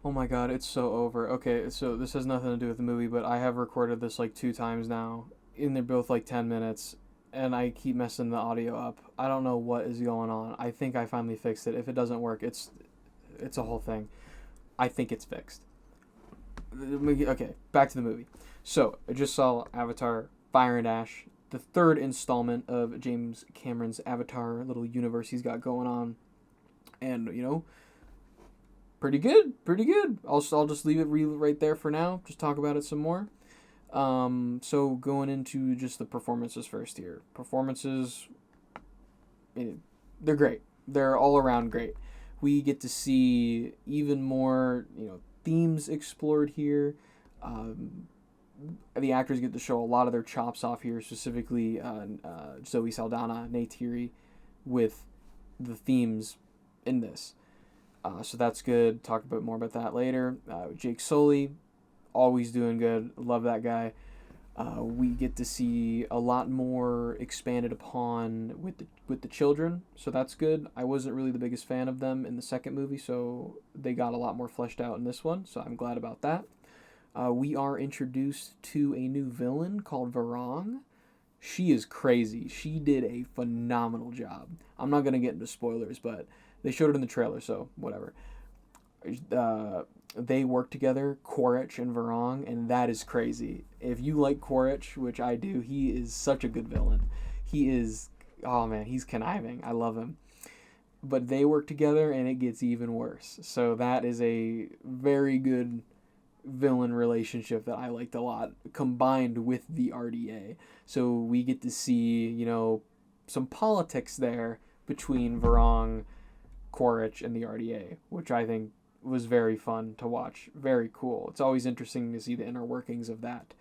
Oh my god, it's so over. Okay, so this has nothing to do with the movie, but I have recorded this like two times now, and they're both like 10 minutes, and I keep messing the audio up. I don't know what is going on. I think I finally fixed it. If it doesn't work, it's a whole thing. I think it's fixed. Okay, back to the movie. So, I just saw Avatar Fire and Ash, the third installment of James Cameron's Avatar little universe he's got going on. And, pretty good, pretty good. I'll just leave it right there for now. Just talk about it some more. So going into just the performances first here. Performances, I mean, they're great. They're all around great. We get to see even more, themes explored here. Um, the actors get to show a lot of their chops off here, specifically Zoe Saldana, Neytiri, with the themes in this. So that's good. Talk a bit more about that later. Jake Sully, always doing good. Love that guy. We get to see a lot more expanded upon with the children, so that's good. I wasn't really the biggest fan of them in the second movie, so they got a lot more fleshed out in this one. So I'm glad about that. We are introduced to a new villain called Varong. She is crazy. She did a phenomenal job. I'm not gonna get into spoilers, but they showed it in the trailer, so whatever. Uh, they work together, Quaritch and Varong, and that is crazy. If you like Quaritch, which I do, he is such a good villain. He is, oh man, he's conniving. I love him. But they work together, and it gets even worse. So that is a very good villain relationship that I liked a lot, combined with the RDA. So we get to see, some politics there between Varong, Quaritch, and the RDA, which I think was very fun to watch. Very cool. It's always interesting to see the inner workings of that.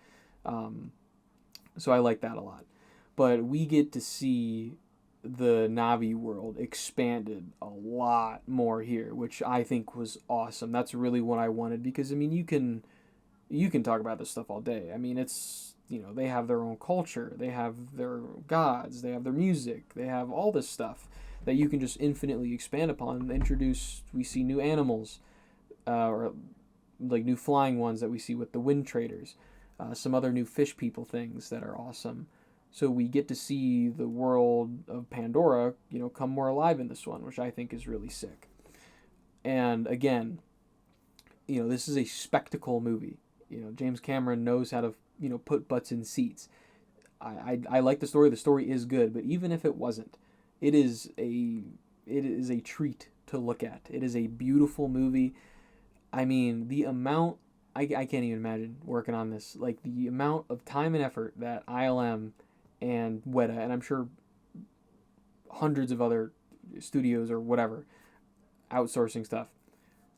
Um, so I like that a lot. But we get to see the Navi world expanded a lot more here, which I think was awesome. That's really what I wanted because you can talk about this stuff all day. I mean, it's they have their own culture, they have their gods, they have their music, they have all this stuff that you can just infinitely expand upon. Introduce, we see new animals, or like new flying ones that we see with the wind traders, some other new fish people things that are awesome. So we get to see the world of Pandora, come more alive in this one, which I think is really sick. And again, this is a spectacle movie. James Cameron knows how to put butts in seats. I like the story. The story is good, but even if it wasn't, it is a treat to look at. It is a beautiful movie. I mean, the amount I can't even imagine working on this. Like the amount of time and effort that ILM and Weta, and I'm sure hundreds of other studios or whatever outsourcing stuff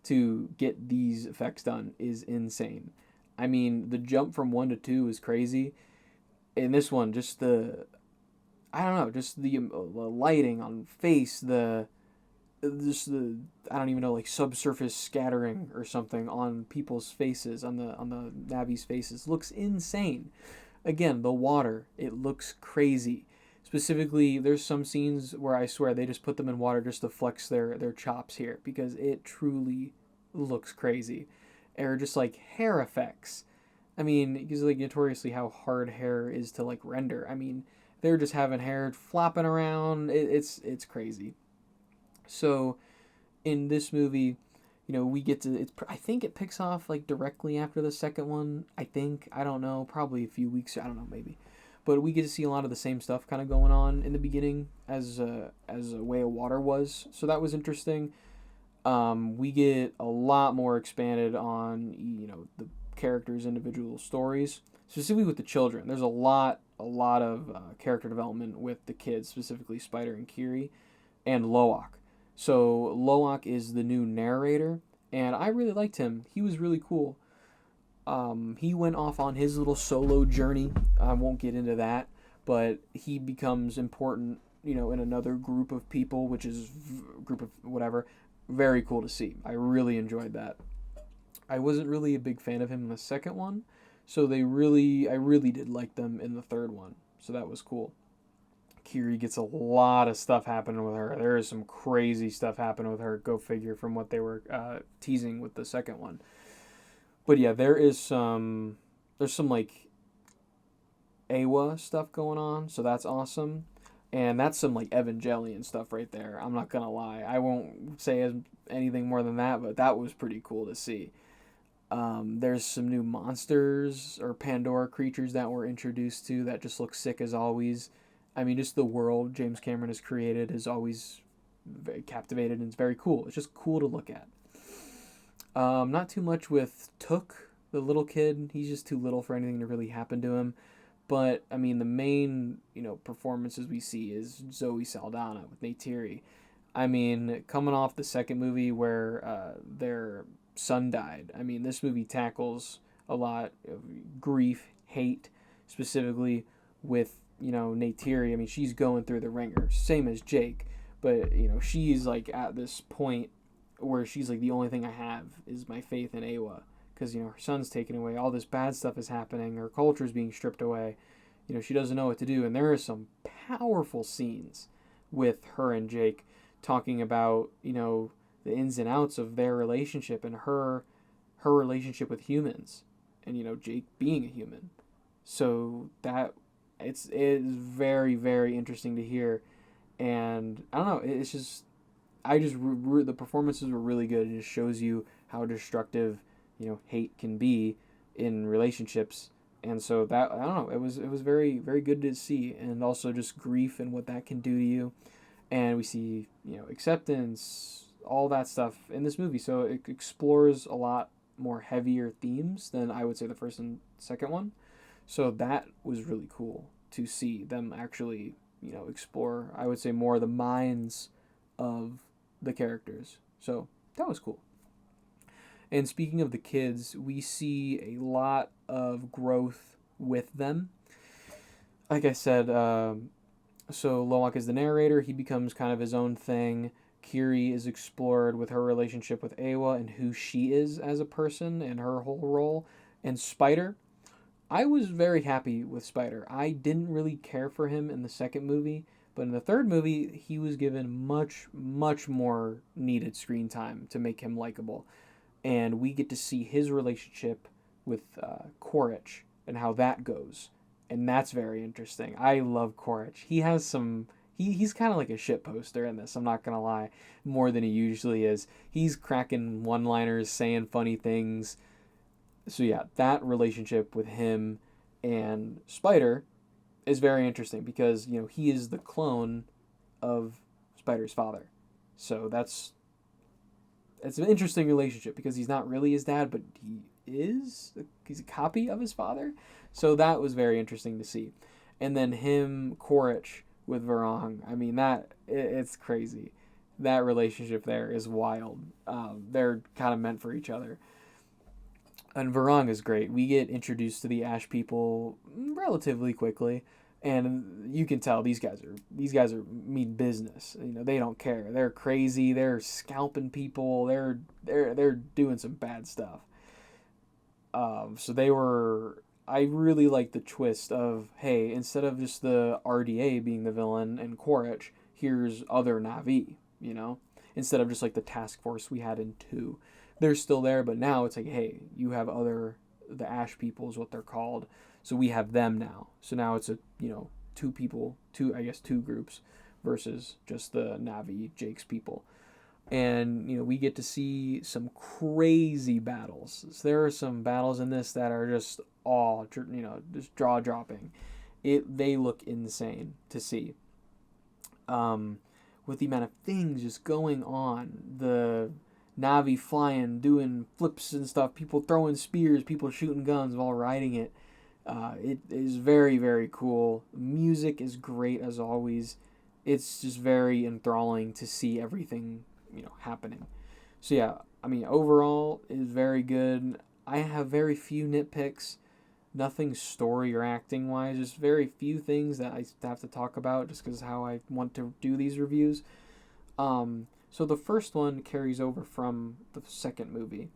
to get these effects done is insane. I mean, the jump from one to two is crazy. In this one, just I don't know, just the lighting on face, the I don't even know, like subsurface scattering or something on people's faces, on the Navi's faces looks insane. Again, the water, it looks crazy. Specifically, there's some scenes where I swear they just put them in water just to flex their chops here because it truly looks crazy. Or just like hair effects. I mean, because like notoriously how hard hair is to like render. I mean, they're just having hair flopping around. It's crazy. So in this movie, we get to it's. I think it picks off like directly after the second one. I don't know, probably a few weeks. I don't know, maybe, but we get to see a lot of the same stuff kind of going on in the beginning as a Way of Water was. So that was interesting. We get a lot more expanded on the characters' individual stories, specifically with the children. There's a lot of character development with the kids, specifically Spider and Kiri and Loak. So Loak is the new narrator, and I really liked him. He was really cool. He went off on his little solo journey. I won't get into that, but he becomes important, in another group of people, which is group of whatever. Very cool to see. I really enjoyed that. I wasn't really a big fan of him in the second one, so I really did like them in the third one. So that was cool. Kiri gets a lot of stuff happening with her. There is some crazy stuff happening with her. Go figure from what they were teasing with the second one. But yeah, there's some like Awa stuff going on, so that's awesome. And that's some like Evangelion stuff right there. I'm not gonna lie. I won't say anything more than that, but that was pretty cool to see. There's some new monsters or Pandora creatures that we're introduced to that just look sick as always. I mean, just the world James Cameron has created is always very captivated and it's very cool. It's just cool to look at. Not too much with Took, the little kid. He's just too little for anything to really happen to him. But I mean, the main performances we see is Zoe Saldana with Neytiri. I mean, coming off the second movie where their son died. I mean, this movie tackles a lot of grief, hate, specifically with Neytiri. I mean, she's going through the ringer, same as Jake, but she's like at this point where she's like, the only thing I have is my faith in Awa, because her son's taken away, all this bad stuff is happening, her culture's being stripped away. She doesn't know what to do, and there are some powerful scenes with her and Jake talking about the ins and outs of their relationship and her relationship with humans, and Jake being a human. So that it is very, very interesting to hear, and I don't know, it's just the performances were really good. It just shows you how destructive hate can be in relationships. And so that, I don't know, it was very, very good to see, and also just grief and what that can do to you. And we see acceptance, all that stuff in this movie. So it explores a lot more heavier themes than I would say the first and second one. So that was really cool to see them actually explore, I would say, more the minds of the characters. So that was cool. And speaking of the kids, we see a lot of growth with them. Like I said, so Loak is the narrator. He becomes kind of his own thing. Kiri is explored with her relationship with Awa and who she is as a person and her whole role. And Spider, I was very happy with Spider. I didn't really care for him in the second movie, but in the third movie, he was given much, much more needed screen time to make him likable. And we get to see his relationship with Quaritch and how that goes. And that's very interesting. I love Quaritch. He has some... He's kind of like a shit poster in this, I'm not going to lie, more than he usually is. He's cracking one-liners, saying funny things. So yeah, that relationship with him and Spider is very interesting because, he is the clone of Spider's father. So it's an interesting relationship because he's not really his dad, but he's a copy of his father. So that was very interesting to see. And then him, Quaritch, with Varong, I mean, it's crazy. That relationship there is wild. They're kind of meant for each other. And Varong is great. We get introduced to the Ash people relatively quickly, and you can tell these guys are mean business. They don't care. They're crazy. They're scalping people. They're doing some bad stuff. So they were. I really like the twist of, hey, instead of just the RDA being the villain and Quaritch, here's other Na'vi. Instead of just like the task force we had in 2. They're still there, but now it's like, hey, you have the Ash people is what they're called. So we have them now. So now it's two groups versus just the Na'vi, Jake's people. And, we get to see some crazy battles. So there are some battles in this that are just just jaw-dropping. They look insane to see. With the amount of things just going on, the Na'vi flying, doing flips and stuff, people throwing spears, people shooting guns while riding it. It is very, very cool. Music is great as always. It's just very enthralling to see everything, happening. So yeah, I mean, overall, it is very good. I have very few nitpicks. Nothing story or acting wise. Just very few things that I have to talk about just because how I want to do these reviews. So the first one carries over from the second movie,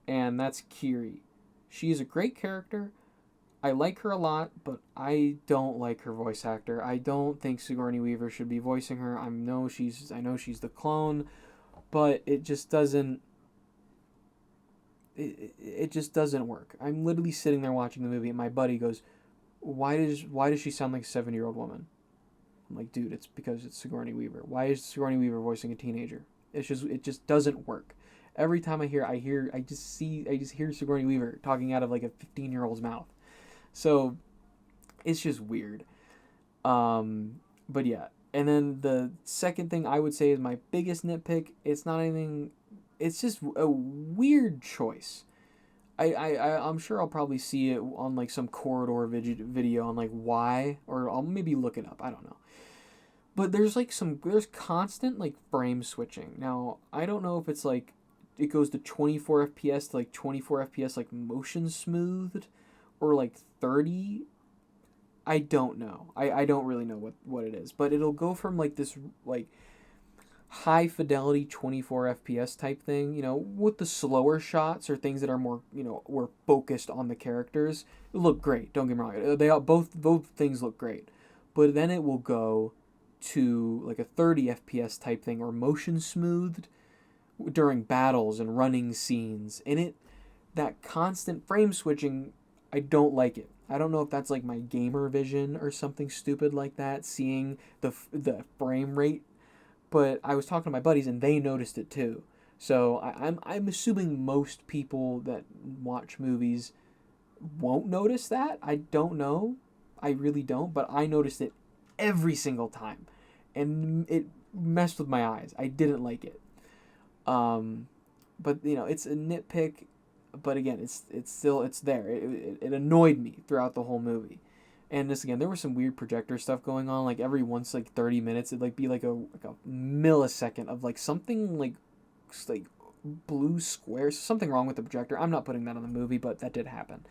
and that's Kiri. She is a great character. I like her a lot, but I don't like her voice actor. I don't think Sigourney Weaver should be voicing her. I know she's the clone, but it just doesn't. It just doesn't work. I'm literally sitting there watching the movie, and my buddy goes, "Why does she sound like a 7-year-old woman?" I'm like, "Dude, it's because it's Sigourney Weaver. Why is Sigourney Weaver voicing a teenager? It just doesn't work." Every time I just hear Sigourney Weaver talking out of like a 15-year-old's mouth. So it's just weird. But yeah. And then the second thing I would say is my biggest nitpick. It's not anything. It's just a weird choice. I'm sure I'll probably see it on like some corridor video on like why, or I'll maybe look it up. I don't know. But there's constant like frame switching. Now I don't know if it's like it goes to 24 FPS to like 24 FPS like motion smoothed, or like 30. I don't know. I don't really know what it is. But it'll go from like this like high fidelity 24 FPS type thing, with the slower shots or things that are more, were focused on the characters. It look great. Don't get me wrong. They all, both things look great. But then it will go to like a 30 FPS type thing, or motion smoothed during battles and running scenes. And that constant frame switching, I don't like it. I don't know if that's like my gamer vision or something stupid like that, seeing the frame rate. But I was talking to my buddies and they noticed it too. So I'm assuming most people that watch movies won't notice that. I don't know. I really don't. But I noticed it every single time. And it messed with my eyes. I didn't like it. But it's a nitpick. But again, it's there. It annoyed me throughout the whole movie. And this again, there was some weird projector stuff going on. Like every once like 30 minutes, it'd like be like a millisecond of like something like blue squares. Something wrong with the projector. I'm not putting that on the movie, but that did happen.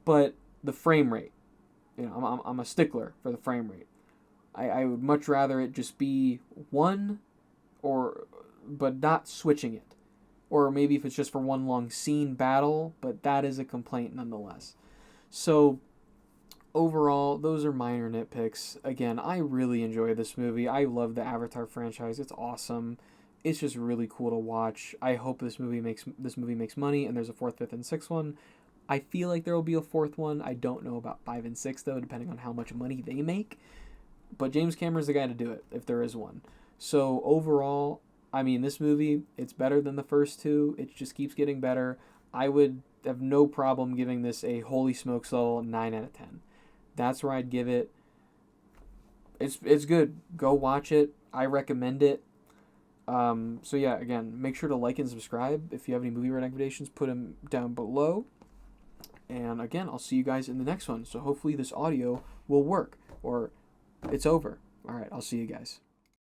But the frame rate, I'm a stickler for the frame rate. I would much rather it just be one, but not switching it. Or maybe if it's just for one long scene battle, but that is a complaint nonetheless. So overall, those are minor nitpicks. Again, I really enjoy this movie. I love the Avatar franchise. It's awesome. It's just really cool to watch. I hope this movie makes money, and there's a fourth, fifth, and sixth one. I feel like there will be a fourth one. I don't know about 5 and 6 though, depending on how much money they make. But James Cameron's the guy to do it, if there is one. So overall, I mean, this movie, it's better than the first two. It just keeps getting better. I would have no problem giving this a holy smokes level 9 out of 10. That's where I'd give it. It's good. Go watch it. I recommend it. So yeah, again, make sure to like and subscribe. If you have any movie recommendations, put them down below. And again, I'll see you guys in the next one. So hopefully this audio will work, or it's over. All right, I'll see you guys.